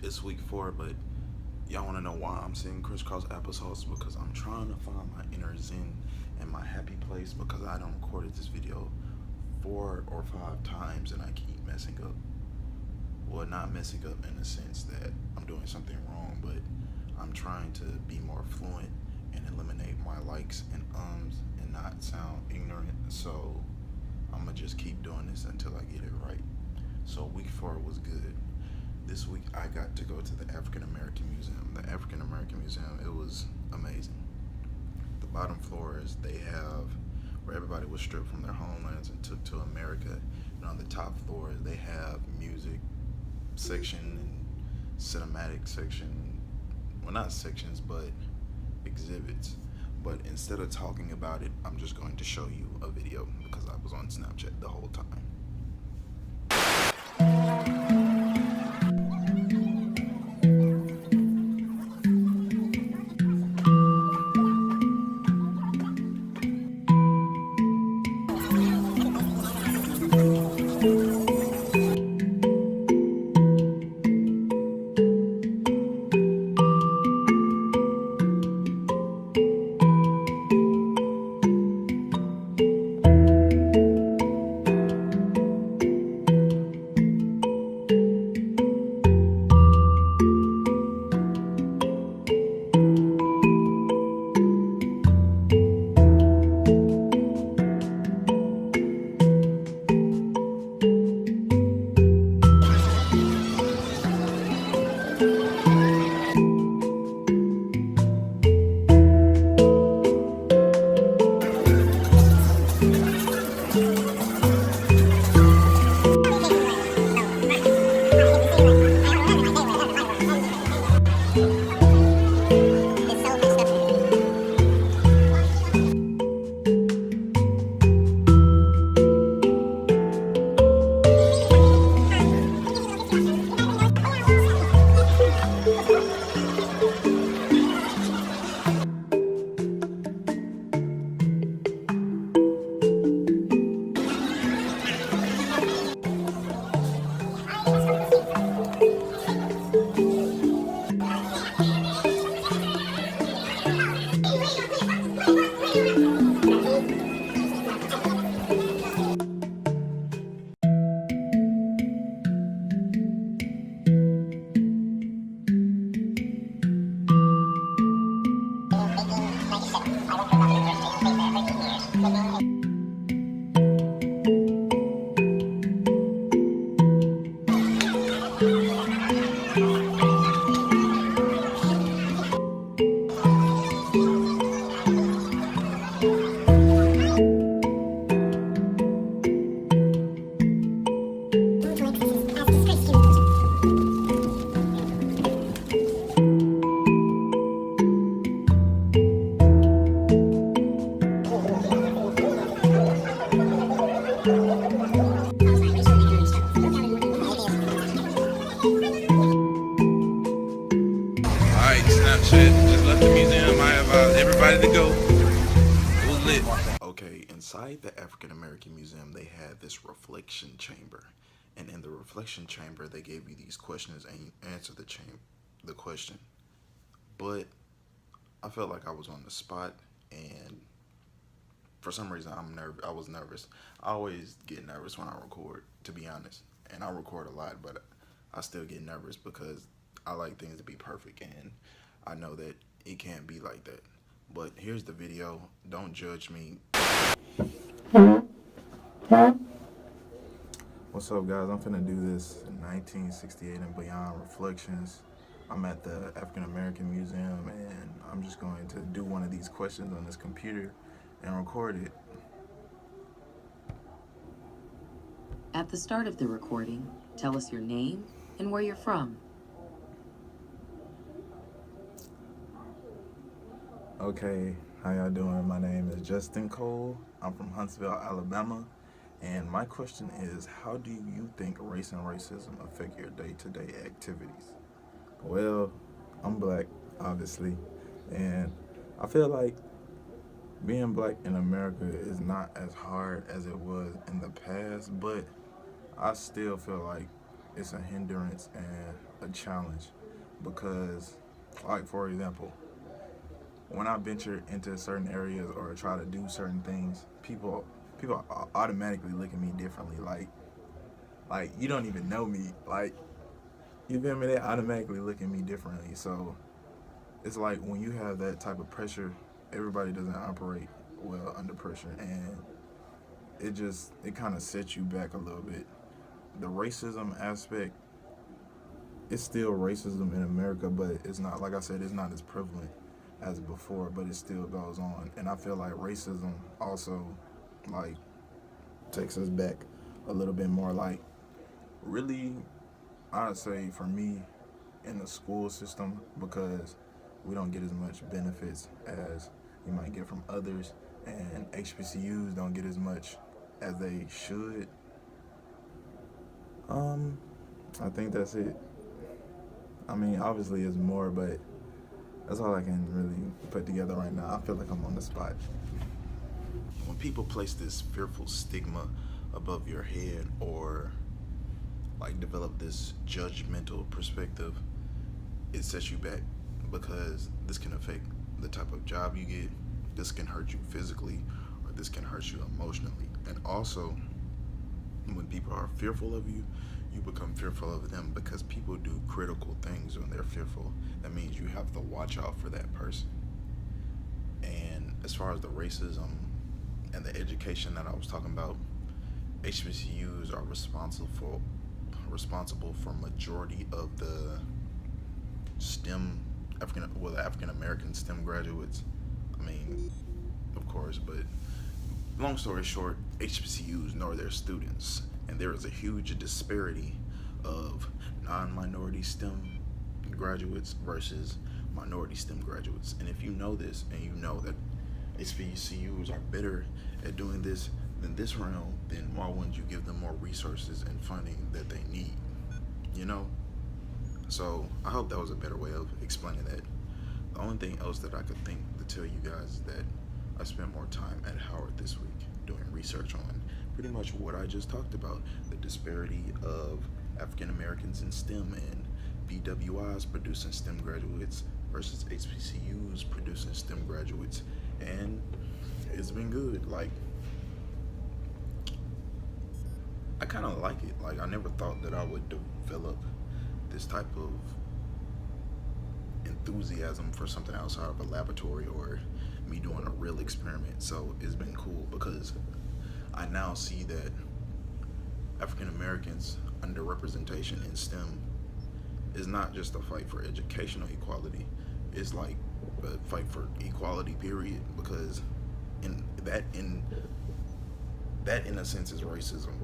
It's week 4, but y'all want to know why I'm saying crisscross applesauce? Because I'm trying to find my inner zen and my happy place because I done recorded this video 4 or 5 times and I keep messing up. Well, not messing up in the sense that I'm doing something wrong, but I'm trying to be more fluent and eliminate my likes and ums and not sound ignorant. So I'm gonna just keep doing this until I get it right. So week 4 was good. This week I got to go to the African American Museum. The African American Museum, it was amazing. The bottom floors they have where everybody was stripped from their homelands and took to America. And on the top floors they have music section and cinematic section. Well, not sections, but exhibits. But instead of talking about it, I'm just going to show you a video because I was on Snapchat the whole time. Alright, Snapchat just left the museum. I advise everybody to go. It was lit. Okay, inside the African American Museum, they had this reflection chamber. And in the reflection chamber, they gave you these questions and you answer the question. But I felt like I was on the spot, and for some reason I was nervous. I always get nervous when I record, to be honest. And I record a lot, but I still get nervous because I like things to be perfect, and I know that it can't be like that. But here's the video. Don't judge me. What's up, guys? I'm finna do this 1968 and beyond reflections. I'm at the African American Museum, and I'm just going to do one of these questions on this computer and record it. At the start of the recording, tell us your name and where you're from. Okay, how y'all doing? My name is Justin Cole. I'm from Huntsville, Alabama. And my question is, how do you think race and racism affect your day-to-day activities? Well, I'm black, obviously, and I feel like being black in America is not as hard as it was in the past, but I still feel like it's a hindrance and a challenge because, like, for example, when I venture into certain areas or try to do certain things, people automatically look at me differently. Like you don't even know me. Like, you feel me? They automatically look at me differently. So it's like when you have that type of pressure, everybody doesn't operate well under pressure, and it kind of sets you back a little bit. The racism aspect, it's still racism in America, but it's not, like I said, it's not as prevalent as before, but it still goes on. And I feel like racism also, like, takes us back a little bit more. Like, really, I'd say for me, in the school system, because we don't get as much benefits as you might get from others, and HBCUs don't get as much as they should. Um, I think that's it. I mean, obviously, it's more, but that's all I can really put together right now. I feel like I'm on the spot. When people place this fearful stigma above your head, or like develop this judgmental perspective, it sets you back because this can affect the type of job you get. This can hurt you physically, or this can hurt you emotionally. And also, when people are fearful of you, you become fearful of them because people do critical things when they're fearful. That means you have to watch out for that person. And as far as the racism and the education that I was talking about, HBCUs are responsible for majority of the STEM the African American STEM graduates. I mean, of course, but long story short, HBCUs know their students, and there is a huge disparity of non-minority STEM graduates versus minority STEM graduates. And if you know this, and you know that HBCUs are better at doing this than this realm, then why wouldn't you give them more resources and funding that they need? You know? So I hope that was a better way of explaining that. The only thing else that I could think to tell you guys is that I spent more time at Howard this week doing research on pretty much what I just talked about, the disparity of African Americans in STEM and BWIs producing STEM graduates versus HBCUs producing STEM graduates. And it's been good. Like, I kind of like it. Like, I never thought that I would develop this type of enthusiasm for something outside of a laboratory or me doing a real experiment. So it's been cool because I now see that African Americans underrepresentation in STEM is not just a fight for educational equality. It's like a fight for equality, period. Because in a sense is racism.